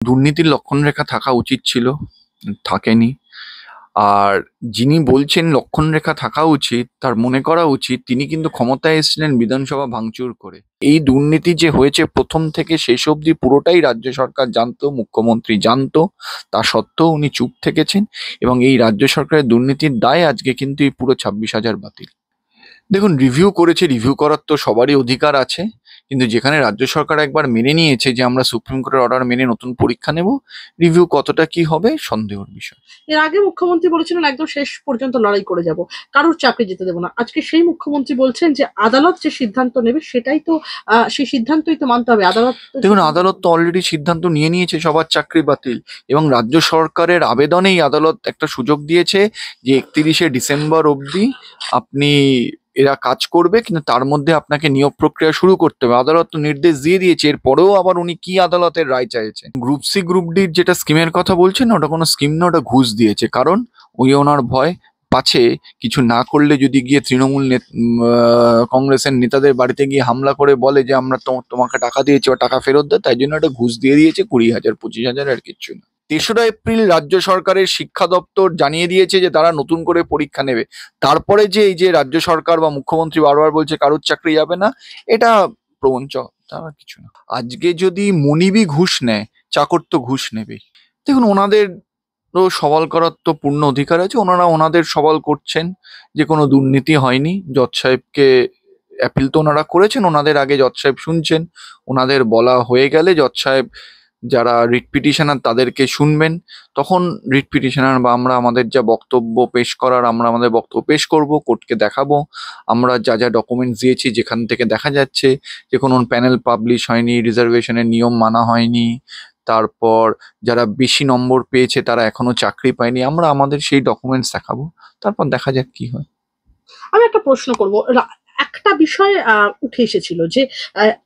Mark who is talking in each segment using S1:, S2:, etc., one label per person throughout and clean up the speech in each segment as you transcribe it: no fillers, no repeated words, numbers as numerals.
S1: দুর্নীতির লক্ষণরেখা থাকা উচিত ছিল, থাকেনি। আর যিনি বলছেন লক্ষণরেখা থাকা উচিত, তার মনে করা উচিত তিনি কিন্তু ক্ষমতায় এসেছিলেন বিধানসভা ভাঙচুর করে। এই দুর্নীতি যে হয়েছে প্রথম থেকে শেষ অবধি পুরোটাই রাজ্য সরকার জানতো, মুখ্যমন্ত্রী জানতো, তা সত্ত্বেও উনি চুপ থেকেছেন এবং এই রাজ্য সরকারের দুর্নীতির দায়ে আজকে কিন্তু এই পুরো 26,000 বাতিল। দেখুন, রিভিউ করেছে, রিভিউ করার তো সবারই অধিকার আছে, কিন্তু যেখানে রাজ্য সরকার একবার মেনে নিয়েছে যে আমরা সুপ্রিম কোর্টের অর্ডার মেনে নতুন পরীক্ষা নেব, রিভিউ কতটা কি হবে সন্দেহের বিষয়।
S2: এর আগে মুখ্যমন্ত্রী বলেছিলেন একদম শেষ পর্যন্ত লড়াই করে যাব, কারোর চাকরি যেতে দেবো না। আজকে সেই মুখ্যমন্ত্রী বলছেন যে আদালত যে সিদ্ধান্ত নেবে সেটাই তো সেই সিদ্ধান্তই তো মানতে হবে। আদালত
S1: দেখুন, আদালত তো অলরেডি সিদ্ধান্ত নিয়ে নিয়েছে সবার চাকরি বাতিল, এবং রাজ্য সরকারের আবেদনেই আদালত একটা সুযোগ দিয়েছে যে 31শে ডিসেম্বর অবধি আপনি এরা কাজ করবে, কিন্তু তার মধ্যে আপনাকে নিয়োগ প্রক্রিয়া শুরু করতে হবে। আদালত তো নির্দেশ দিয়ে দিয়েছে, এরপরেও আবার উনি কি আদালতের রায় চাইছেন? গ্রুপ সি গ্রুপ ডির যেটা স্কিমের কথা বলছেন না, ওটা কোনো স্কিম না, ওটা ঘুষ দিয়েছে। কারণ ওই ওনার ভয় পাছে কিছু না করলে যদি গিয়ে তৃণমূল কংগ্রেসের নেতাদের বাড়িতে গিয়ে হামলা করে বলে যে আমরা তোমাকে টাকা দিয়েছি বা টাকা ফেরত দেয়, তাই জন্য একটা ঘুষ দিয়ে দিয়েছে 20,000 25,000, আর কিচ্ছু না। 3রা এপ্রিল রাজ্য সরকারের শিক্ষা দপ্তর জানিয়ে দিয়েছে যে তারা নতুন করে পরীক্ষা নেবে। তারপরে যে এই যে রাজ্য সরকার বা মুখ্যমন্ত্রী বারবার বলছে কারোর চাকরি যাবে না, এটা প্রবঞ্চ, তার কিছু না। আজকে যদি মনিবই ঘুষ নেয়, চাকর তো ঘুষ নেবেই। দেখুন, ওনাদের তো সওয়াল করার তো পূর্ণ অধিকার আছে, ওনারা ওনাদের সওয়াল করছেন যে কোনো দুর্নীতি হয়নি। জজ সাহেবকে অ্যাপিল তো ওনারা করেছেন, ওনাদের আগে জজ সাহেব শুনছেন, ওনাদের বলা হয়ে গেলে জজ সাহেব যারা রিট পিটিশনার তাদেরকে শুনবেন, তখন রিট পিটিশনার বা আমরা আমাদের যা বক্তব্য পেশ করার আমরা আমাদের বক্তব্য পেশ করব, কোর্টকে দেখাবো আমরা যা যা ডকুমেন্টস দিয়েছি, যেখান থেকে দেখা যাচ্ছে যে কোনো প্যানেল পাবলিশ হয়নি, রিজার্ভেশনের নিয়ম মানা হয়নি, তারপর যারা বেশি নম্বর পেয়েছে তারা এখনো চাকরি পায়নি, আমরা আমাদের সেই ডকুমেন্টস দেখাবো, তারপর দেখা যাক কি হয়।
S2: আমি একটা প্রশ্ন করব। একটা বিষয় উঠে এসেছিল যে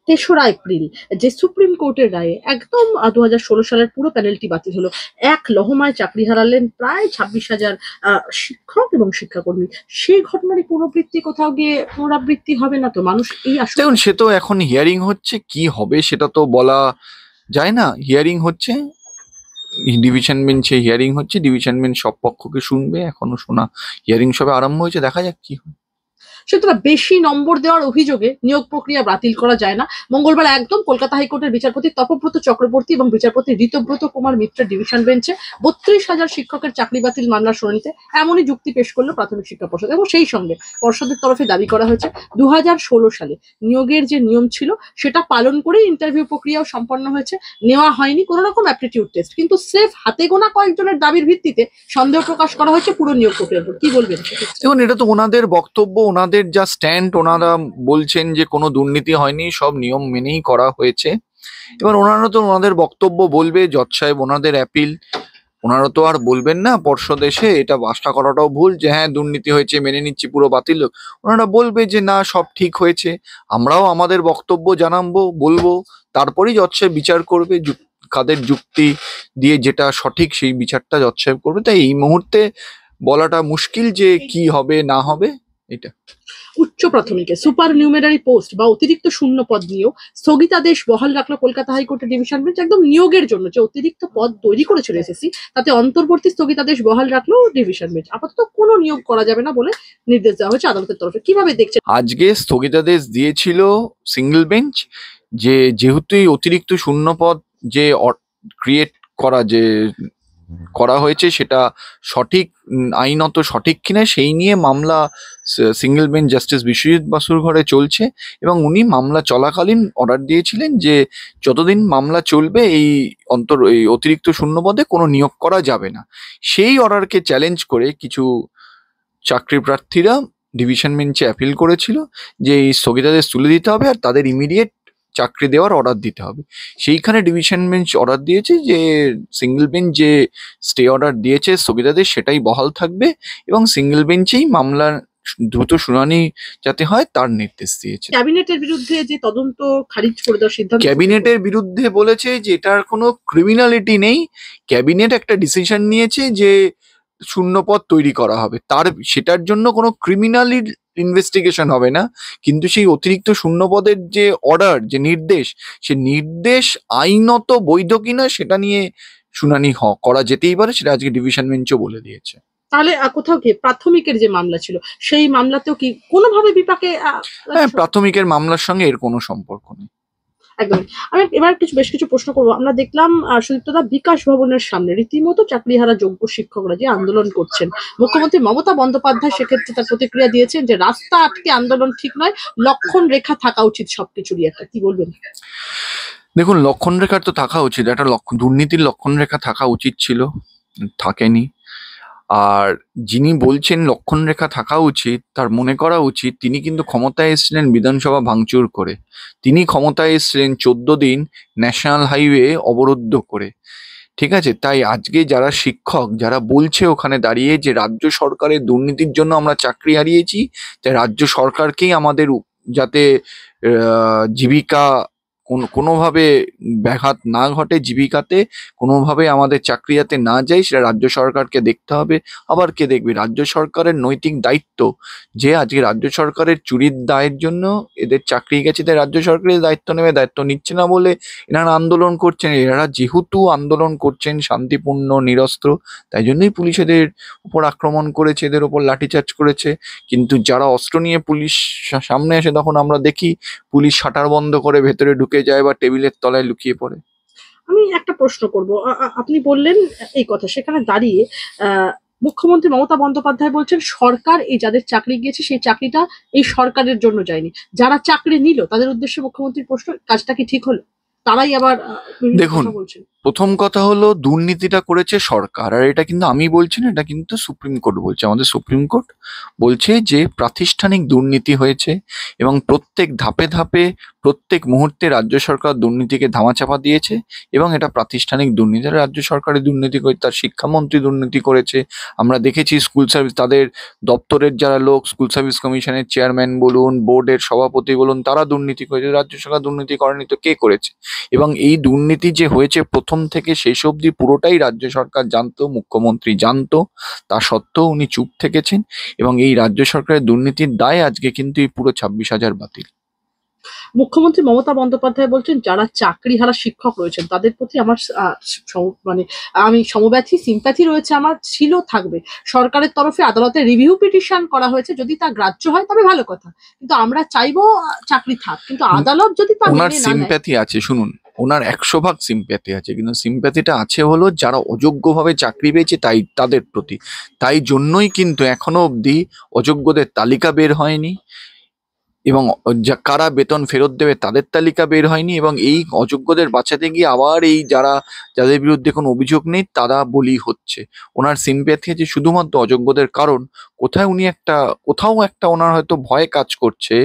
S2: 3রা এপ্রিল যে সুপ্রিম কোর্টের রায়ে একদম 2016 সালের পুরো প্যানেলটি বাতিল হলো। এক লহমায় চাকরি হারালেন প্রায় 26,000 শিক্ষক এবং শিক্ষাকর্মী। সেই ঘটনারই পুনরাবৃত্তি কোথাও গিয়ে পুনরাবৃত্তি হবে না তো? মানুষ এই আশঙ্কা।
S1: দেখুন, সে তো এখন হিয়ারিং হচ্ছে, কি হবে সেটা তো বলা যায় না। হিয়ারিং হচ্ছে, ডিভিশন বেঞ্চে হিয়ারিং হচ্ছে, ডিভিশন বেঞ্চ সব পক্ষকে শুনবে, এখনো শোনা হিয়ারিং সবে আরম্ভ হয়েছে, দেখা যাক কি হয়।
S2: সুতরাং বেশি নম্বর দেওয়ার অভিযোগে নিয়োগ প্রক্রিয়া বাতিল করা যায় না। মঙ্গলবার একদম কলকাতা হাইকোর্টের বিচারপতি তপব্রত চক্রবর্তী এবং বিচারপতি ঋতব্রত কুমার মিত্রের ডিভিশন বেঞ্চে 32,000 শিক্ষকের চাকরি বাতিল মামলার শুনানিতে এমনই যুক্তি পেশ করলো প্রাথমিক শিক্ষা পর্ষদ, এবং সেই সঙ্গে পর্ষদের তরফে দাবি করা হয়েছে 2016 সালে নিয়োগের যে নিয়ম ছিল সেটা পালন করে ইন্টারভিউ প্রক্রিয়াও সম্পন্ন হয়েছে, নেওয়া হয়নি কোনো রকম অ্যাপটিটিউড টেস্ট, কিন্তু স্রেফ হাতে গোনা কয়েকজনের দাবির ভিত্তিতে সন্দেহ প্রকাশ করা হয়েছে পুরো নিয়োগ প্রক্রিয়ার উপর। কি বলবেন?
S1: দেখুন, এটা তো ওনাদের বক্তব্য, ওনাদের যা স্ট্যান্ড, ওনারা বলছেন যে কোনো দুর্নীতি হয়নি, সব নিয়ম মেনেই করা হয়েছে। এবার ওনারা তো ওনাদের বক্তব্য বলবে, জজ সাহেব ওনাদের অ্যাপিল, ওনারা তো আর বলবেন না পর্ষদ এসে এটা আশা করাটাও ভুল যে হ্যাঁ দুর্নীতি হয়েছে মেনে নিচ্ছি পুরো বাতিল হোক। ওনারা বলবে যে না, সব ঠিক হয়েছে, আমরাও আমাদের বক্তব্য জানাবো, বলবো, তারপরেই জজ সাহেব বিচার করবে, কাদের যুক্তি দিয়ে যেটা সঠিক সেই বিচারটা জজ সাহেব করবে। তাই এই মুহূর্তে বলাটা মুশকিল যে কি হবে না হবে এটা।
S2: উচ্চ প্রাথমিকে সুপার নিউমেরারি পোস্ট বা অতিরিক্ত শূন্য পদ নিয়েও স্থগিতাদেশ বহাল রাখলো কলকাতা হাইকোর্টের ডিভিশন বেঞ্চ। একদম নিয়োগের জন্য যে অতিরিক্ত পদ তৈরি করেছিল এসএসসি, তাতে অন্তর্বর্তী স্থগিতাদেশ বহাল রাখলো ডিভিশন বেঞ্চ। আপাতত কোনো নিয়োগ করা যাবে না বলে নির্দেশ দেওয়া হয়েছে আদালতের তরফে। কিভাবে দেখছেন?
S1: আজকে স্থগিতাদেশ দিয়েছিল সিঙ্গেল বেঞ্চ যে যেহেতু এই অতিরিক্ত শূন্য পদ যে ক্রিয়েট করা যে করা হয়েছে সেটা সঠিক, আইনত সঠিক কিনা সেই নিয়ে মামলা সিঙ্গেল বেঞ্চ জাস্টিস বিশ্বজিৎ বাসুর ঘরে চলছে, এবং উনি মামলা চলাকালীন অর্ডার দিয়েছিলেন যে যতদিন মামলা চলবে এই অতিরিক্ত শূন্য পদে কোনো নিয়োগ করা যাবে না। সেই অর্ডারকে চ্যালেঞ্জ করে কিছু চাকরি প্রার্থীরা ডিভিশন বেঞ্চে অ্যাপিল করেছিল যে এই স্থগিতাদেশ তুলে দিতে হবে আর তাদের ইমিডিয়েট চাকরি দেওয়ার অর্ডার দিতে হবে। সেইখানে ডিভিশন বেঞ্চ অর্ডার দিয়েছে যে সিঙ্গেল বেঞ্চ যে স্টে অর্ডার দিয়েছে স্থগিতাদেশ সেটাই বহাল থাকবে, এবং সিঙ্গেল বেঞ্চেই মামলার দ্রুত শুনানি যাতে হয় তার নির্দেশ দিয়েছে।
S2: ক্যাবিনেটের বিরুদ্ধে যে তদন্ত খারিজ করে দেওয়ার সিদ্ধান্ত,
S1: ক্যাবিনেটের বিরুদ্ধে বলেছে যে এটার কোনো ক্রিমিনালিটি নেই, ক্যাবিনেট একটা ডিসিশন নিয়েছে যে শূন্যপদ তৈরি করা হবে, সেটার জন্য কোনো ক্রিমিনাল ইনভেস্টিগেশন হবে না, কিন্তু সেই অতিরিক্ত শূন্যপদের যে অর্ডার, যে নির্দেশ, সে নির্দেশ আইনত বৈধ কিনা সেটা নিয়ে শুনানি করা যেতেই পারে, সেটা আজকে ডিভিশন বেঞ্চও বলে দিয়েছে।
S2: তাহলে কোথাও কি প্রাথমিকের যে মামলা ছিল সেই মামলাতেও কি কোনোভাবে বিপাকে
S1: হ্যাঁ, প্রাথমিকের মামলার সঙ্গে এর কোনো সম্পর্ক নেই।
S2: একদম। আমি এবার বেশ কিছু প্রশ্ন করবো। আমরা দেখলাম সুদীপ্তদা বিকাশ ভবনের সামনে রীতিমতো চাকরিহারা যোগ্য শিক্ষকরা যে আন্দোলন করছেন, মুখ্যমন্ত্রী মমতা বন্দ্যোপাধ্যায় সেক্ষেত্রে তার প্রতিক্রিয়া দিয়েছেন যে রাস্তা আটকে আন্দোলন ঠিক নয়, লক্ষণ রেখা থাকা উচিত সবকিছুরই একটা, কি বলবেন?
S1: দেখুন, লক্ষণ রেখার তো থাকা উচিত, একটা দুর্নীতির লক্ষণ রেখা থাকা উচিত ছিল, থাকেনি। আর যিনি বলছেন লক্ষণ রেখা থাকা উচিত, তার মনে করা উচিত তিনি কিন্তু ক্ষমতায় এসেছিলেন বিধানসভা ভাঙচুর করে, তিনি ক্ষমতায় এসেছিলেন 14 দিন ন্যাশনাল হাইওয়ে অবরুদ্ধ করে। ঠিক আছে, তাই আজকে যারা শিক্ষক যারা বলছে ওখানে দাঁড়িয়ে যে রাজ্য সরকারের দুর্নীতির জন্য আমরা চাকরি হারিয়েছি, তাই রাজ্য সরকারকেই আমাদের যাতে জীবিকা কোনোভাবে ব্যাঘাত না ঘটে, জীবিকাতে কোনোভাবে আমাদের চাকরি যাতে না যায়, সেটা রাজ্য সরকারকে দেখতে হবে। আবার কে দেখবে? রাজ্য সরকারের নৈতিক দায়িত্ব যে আজকে রাজ্য সরকারের চুরির দায়ের জন্য এদের চাকরি গেছে, তাই রাজ্য সরকারের দায়িত্ব নেবে, দায়িত্ব নিচ্ছে না বলে এনারা আন্দোলন করছেন। এনারা যেহেতু আন্দোলন করছেন শান্তিপূর্ণ নিরস্ত্র, তাই জন্যই পুলিশ এদের উপর আক্রমণ করেছে, এদের উপর লাঠিচার্জ করেছে। কিন্তু যারা অস্ত্র নিয়ে পুলিশ সামনে আসে, তখন আমরা দেখি পুলিশ শাটার বন্ধ করে ভেতরে ঢুকে যায় বা টেবিলের তলায় লুকিয়ে পড়ে।
S2: আমি একটা প্রশ্ন করব। আপনি বললেন এই কথা, সেখানে দাঁড়িয়ে মুখ্যমন্ত্রী মমতা বন্দ্যোপাধ্যায় বলছেন সরকার এই যাদের চাকরি গিয়েছে সেই চাকরিটা এই সরকারের জন্য যায়নি, যারা চাকরি নিল তাদের উদ্দেশ্যে মুখ্যমন্ত্রীর প্রশ্ন, কাজটা কি ঠিক হলো? তারাই আবার
S1: দেখুন,
S2: বলছেন।
S1: প্রথম কথা হলো দুর্নীতিটা করেছে সরকার, আর এটা কিন্তু আমি বলছি না, এটা কিন্তু সুপ্রিম কোর্ট বলছে। আমাদের সুপ্রিম কোর্ট বলছে যে প্রাতিষ্ঠানিক দুর্নীতি হয়েছে এবং প্রত্যেক ধাপে ধাপে প্রত্যেক মুহূর্তে রাজ্য সরকার দুর্নীতিকে ধামাচাপা দিয়েছে এবং এটা প্রাতিষ্ঠানিক দুর্নীতি। রাজ্য সরকারের দুর্নীতি করে, তার শিক্ষামন্ত্রী দুর্নীতি করেছে। আমরা দেখেছি স্কুল সার্ভিস, তাদের দপ্তরের যারা লোক, স্কুল সার্ভিস কমিশনের চেয়ারম্যান বলুন, বোর্ডের সভাপতি বলুন, তারা দুর্নীতি করেছে। রাজ্য সরকার দুর্নীতি করেনি তো কে করেছে? এবং এই দুর্নীতি যে হয়েছে প্রথম থেকে শেষ অবধি পুরোটাই রাজ্য সরকার জানতো, মুখ্যমন্ত্রী জানতো, তা সত্ত্বেও উনি চুপ থেকেছেন এবং এই রাজ্য সরকারের দুর্নীতির দায় আজকে কিন্তু এই পুরো 26,000 বাতিল।
S2: মুখ্যমন্ত্রী মমতা বন্দ্যোপাধ্যায় বলছেন যারা চাকরিহারা শিক্ষক রয়েছেন তাদের প্রতি আমার মানে আমি সমব্যথী সিম্প্যাথি রয়েছে, আমার ছিল, থাকবে। সরকারের তরফে আদালতে রিভিউ পিটিশন করা হয়েছে, যদি তা গ্রাহ্য হয় তবে ভালো কথা, কিন্তু আমরা চাইবো চাকরি থাক, কিন্তু আদালত যদি তা
S1: ওনার
S2: মেনে না নেয়।
S1: সিম্প্যাথি আছে, শুনুন, ওনার 100% সিম্প্যাথি আছে, কিন্তু সিম্প্যাথিটা আছে হলো যারা অযোগ্যভাবে চাকরি পেয়েছে তাই তাদের প্রতি। তাই জন্যই কিন্তু এখনো অবধি অযোগ্যদের তালিকা বের হয়নি এবং কারা বেতন ফেরত দেবে তাদের তালিকা বের হয়নি, এবং এই অযোগ্যদের বাঁচাতে গিয়ে আবার এই যাদের বিরুদ্ধে কোনো অভিযোগ নেই তারা বলি হচ্ছে। ওনার সিম্প্যাথি আছে শুধুমাত্র অযোগ্যদের, কারণ কোথাও একটা ওনার হয়তো ভয় কাজ করছে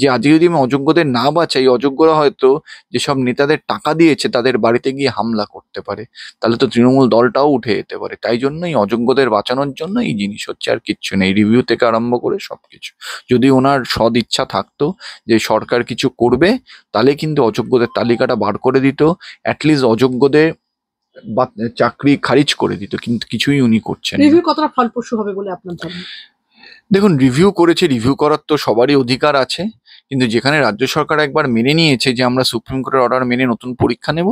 S1: যে আজকে যদি আমি অযোগ্যদের না বাঁচাই, অযোগ্যরা হয়তো যেসব নেতাদের টাকা দিয়েছে তাদের বাড়িতে গিয়ে হামলা করতে পারে, তাহলে তো তৃণমূল দলটাও উঠে যেতে পারে। তাই জন্যই অযোগ্যদের বাঁচানোর জন্য এই জিনিস হচ্ছে, আর কিচ্ছু নেই। রিভিউ থেকে আরম্ভ করে সবকিছু, যদি ওনার সদ ইচ্ছা থাকতো যে সরকার কিছু করবে, তাহলে কিন্তু অযোগ্যদের তালিকাটা বার করে দিত, অ্যাটলিস্ট অযোগ্যদের বা চাকরি খারিজ করে দিত, কিন্তু কিছুই উনি করছেন না।
S2: রিভিউ কতটা ফলপ্রসূ হবে বলে আপনার ধারণা?
S1: দেখুন, রিভিউ করেছে, রিভিউ করার তো সবারই অধিকার আছে, কিন্তু যেখানে রাজ্য সরকার একবার মেনে নিয়েছে যে আমরা সুপ্রিম কোর্টের অর্ডার মেনে নতুন পরীক্ষা নেব,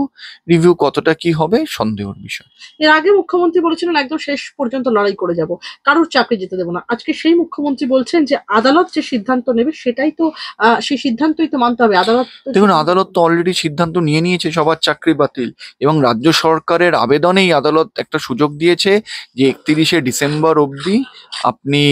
S1: রিভিউ কতটা কি হবে সন্দেহের বিষয়।
S2: এর আগে মুখ্যমন্ত্রী বলেছিলেন একদম শেষ পর্যন্ত লড়াই করে যাব, কারোর চাকরি যেতে দেবো না। আজকে সেই মুখ্যমন্ত্রী বলছেন যে আদালত যে সিদ্ধান্ত নেবে সেটাই তো সেই সিদ্ধান্তই তো মানতে হবে। আদালত
S1: দেখুন, আদালত তো অলরেডি সিদ্ধান্ত নিয়ে নিয়েছে সবার চাকরি বাতিল, এবং রাজ্য সরকারের আবেদনেই আদালত একটা সুযোগ দিয়েছে যে 31শে ডিসেম্বর অবধি আপনি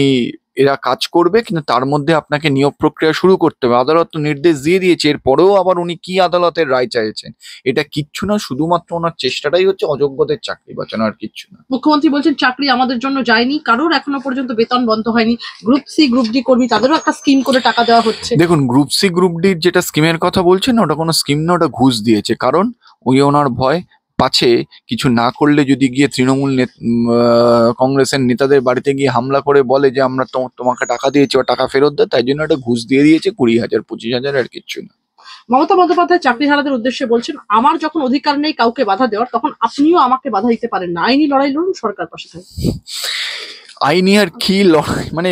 S1: এরা কাজ করবে, কিন্তু তার মধ্যে আপনাকে নিয়োগ প্রক্রিয়া শুরু করতে হবে। আদালত তো নির্দেশ দিয়ে দিয়েছে, এরপরেও আবার উনি কি আদালতের রায় চাইছেন? এটা কিচ্ছু না, শুধুমাত্র ওনার চেষ্টাটাই হচ্ছে অযোগ্যদের চাকরি বাঁচানো, আর কিচ্ছু না।
S2: মুখ্যমন্ত্রী বলছেন চাকরি আমাদের জন্য যায়নি, কারোর এখনো পর্যন্ত বেতন বন্ধ হয়নি। গ্রুপ সি গ্রুপ ডি কর্মী তাদেরও একটা স্কিম করে টাকা দেওয়া হচ্ছে।
S1: দেখুন, গ্রুপ সি গ্রুপ ডির যেটা স্কিমের কথা বলছেন না, ওটা কোনো স্কিম না, ওটা ঘুষ দিয়েছে। কারণ ওনার ভয় পাছে কিছু না করলে যদি গিয়ে তৃণমূল কংগ্রেসের নেতাদের বাড়িতে গিয়ে হামলা করে বলে যে আমরা তোমাকে টাকা দিয়েছি বা টাকা ফেরত দেয়, তাই জন্য একটা ঘুষ দিয়ে দিয়েছে 20,000 25,000, আর কিচ্ছু না।
S2: মমতা বন্দ্যোপাধ্যায় চাকরিহারাদের উদ্দেশ্যে বলছেন আমার যখন অধিকার নেই কাউকে বাধা দেওয়ার, তখন আপনিও আমাকে বাধা দিতে পারেন না, আইনি লড়াই লড়ুন, সরকার পাশে থাকবে।
S1: আইনি আর কি লড়াই মানে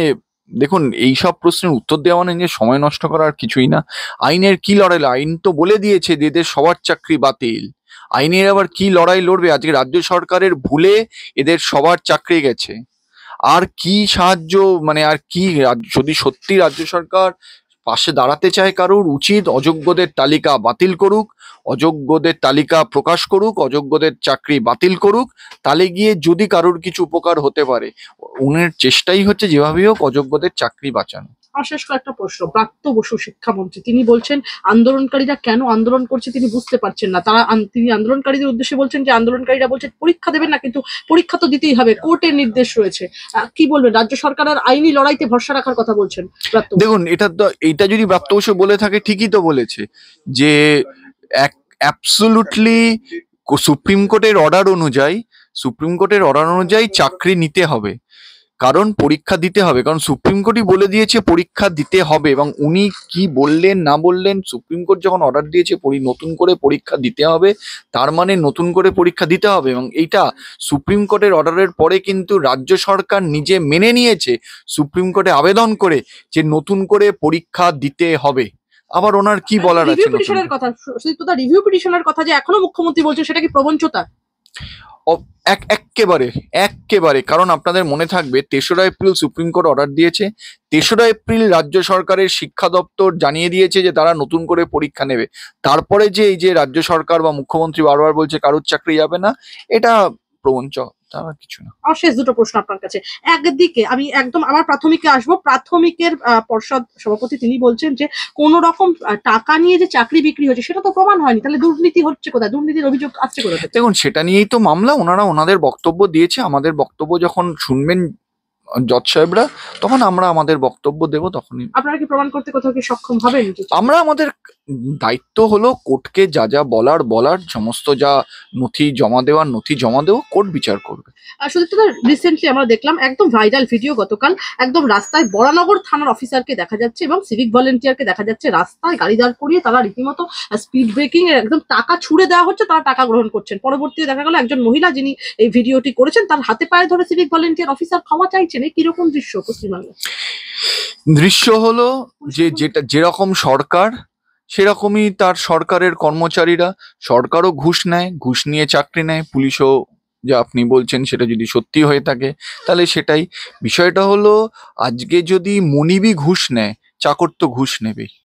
S1: দেখুন এইসব প্রশ্নের উত্তর দেওয়া মানে যে সময় নষ্ট করা আর কিছুই না। আইনের কি লড়াই? আইন তো বলে দিয়েছে যে এদের সবার চাকরি বাতিল। আইনের আবার কি লড়াই লড়বে? আজকে রাজ্য সরকারের ভুলে এদের সবার চাকরি গেছে। আর কি সাহায্য মানে আর কি যদি সত্যি রাজ্য সরকার পাশে দাঁড়াতে চায় কারোর, উচিত অযোগ্যদের তালিকা বাতিল করুক, অযোগ্যদের তালিকা প্রকাশ করুক, অযোগ্যদের চাকরি বাতিল করুক। তাহলে গিয়ে যদি কারোর কিছু উপকার হতে পারে। উনার চেষ্টাই হচ্ছে যেভাবেই হোক অযোগ্যদের চাকরি বাঁচানো।
S2: আর শেষ কয়েকটা প্রশ্ন, ব্রাত্য বসু শিক্ষামন্ত্রী তিনি বলছেন আন্দোলনকারীরা কেন আন্দোলন করছে তিনি বুঝতে পারছেন না। তিনি আন্দোলনকারীদের উদ্দেশ্যে বলছেন যে আন্দোলনকারীরা বলছেন পরীক্ষা দেবেন না, কিন্তু পরীক্ষা তো দিতেই হবে, কোর্টের নির্দেশ রয়েছে। কি বলবেন? রাজ্য সরকারের আইনি লড়াইতে ভরসা রাখার কথা বলছেন ব্রাত্য বসু।
S1: দেখুন এইটা যদি ব্রাত্য বসু বলে থাকে ঠিকই তো বলেছে যে অ্যাবসলুটলি সুপ্রিম কোর্টের অর্ডার অনুযায়ী চাকরি নিতে হবে, কারণ পরীক্ষা দিতে হবে, কারণ সুপ্রিম কোর্টই বলে দিয়েছে পরীক্ষা দিতে হবে। এবং উনি কি বললেন না বললেন, সুপ্রিম কোর্ট যখন অর্ডার দিয়েছে নতুন করে পরীক্ষা দিতে হবে, তার মানে নতুন করে পরীক্ষা দিতে হবে। এবং এইটা সুপ্রিম কোর্টের অর্ডারের পরে কিন্তু রাজ্য সরকার নিজে মেনে নিয়েছে সুপ্রিম কোর্টে আবেদন করে যে নতুন করে পরীক্ষা দিতে হবে। আবার ওনার কি বলার আছে?
S2: রিভিউ পিটিশনের কথা, সুদীপ্তদা, রিভিউ পিটিশনের কথা যে এখনো মুখ্যমন্ত্রী বলছেন, সেটা কি প্রবঞ্চতা?
S1: এক্কেবারে এক্কেবারে, কারণ আপনাদের মনে থাকবে ৩রা এপ্রিল সুপ্রিম কোর্ট অর্ডার দিয়েছে। ৩রা এপ্রিল রাজ্য সরকারের শিক্ষা দপ্তর জানিয়ে দিয়েছে যে তারা নতুন করে পরীক্ষা নেবে। তারপরে যে এই যে রাজ্য সরকার বা মুখ্যমন্ত্রী বারবার বলছে কারোর চাকরি যাবে না, এটা প্রবঞ্চ, তার কিছু না।
S2: আর শেষ দুটো প্রশ্ন আপনার কাছে। একদিকে আমি একদম আমার প্রাথমিকে আসবো, প্রাথমিকের পর্ষদ সভাপতি তিনি বলছেন যে কোন রকম টাকা নিয়ে যে চাকরি বিক্রি হচ্ছে সেটা তো প্রমাণ হয়নি, তাহলে দুর্নীতি হচ্ছে কোথায়, দুর্নীতির অভিযোগ আসছে কোথায়?
S1: দেখুন সেটা নিয়েই তো মামলা, ওনারা ওনাদের বক্তব্য দিয়েছে। আমাদের বক্তব্য যখন শুনবেন জজ সাহেবরা, তখন আমরা আমাদের বক্তব্য দেব, তখনই।
S2: আপনারা কি প্রমাণ করতে কোথাও কি সক্ষম হবেন?
S1: আমরা আমাদের দায়িত্ব হলো কোর্টকে যা যা বলার সমস্ত যা নথি জমা দেবো, কোর্ট বিচার করবে।
S2: সুদীপ্তদা, রিসেন্টলি আমরা দেখলাম একদম ভাইরাল ভিডিও গতকাল, একদম রাস্তায় বরানগর থানার অফিসারকে দেখা যাচ্ছে এবং সিভিক ভলেন্টিয়ারকে দেখা যাচ্ছে রাস্তায় গাড়ি দাঁড় করিয়ে তারা রীতিমতো স্পিড ব্রেকিং এর একদম টাকা ছুড়ে দেওয়া হচ্ছে, তারা টাকা গ্রহণ করছেন। পরবর্তীতে দেখা গেল একজন মহিলা যিনি এই ভিডিওটি করেছেন তার হাতে পায়ে ধরে সিভিক ভলেন্টিয়ার অফিসার ক্ষমা চাইছেন। এই কিরকম দৃশ্য পশ্চিমবঙ্গে?
S1: দৃশ্য হলো যে যেরকম সরকার সেরকমই তার সরকারের কর্মচারীরা। সরকারও ঘুষ নেয়, ঘুষ নিয়ে চাকরি নেয়, পুলিশও যা আপনি বলছেন সেটা যদি সত্যি হয়ে থাকে তাহলে সেটাই। বিষয়টা হলো আজকে যদি মনিবই ঘুষ নেয়, চাকর তো ঘুষ নেবেই।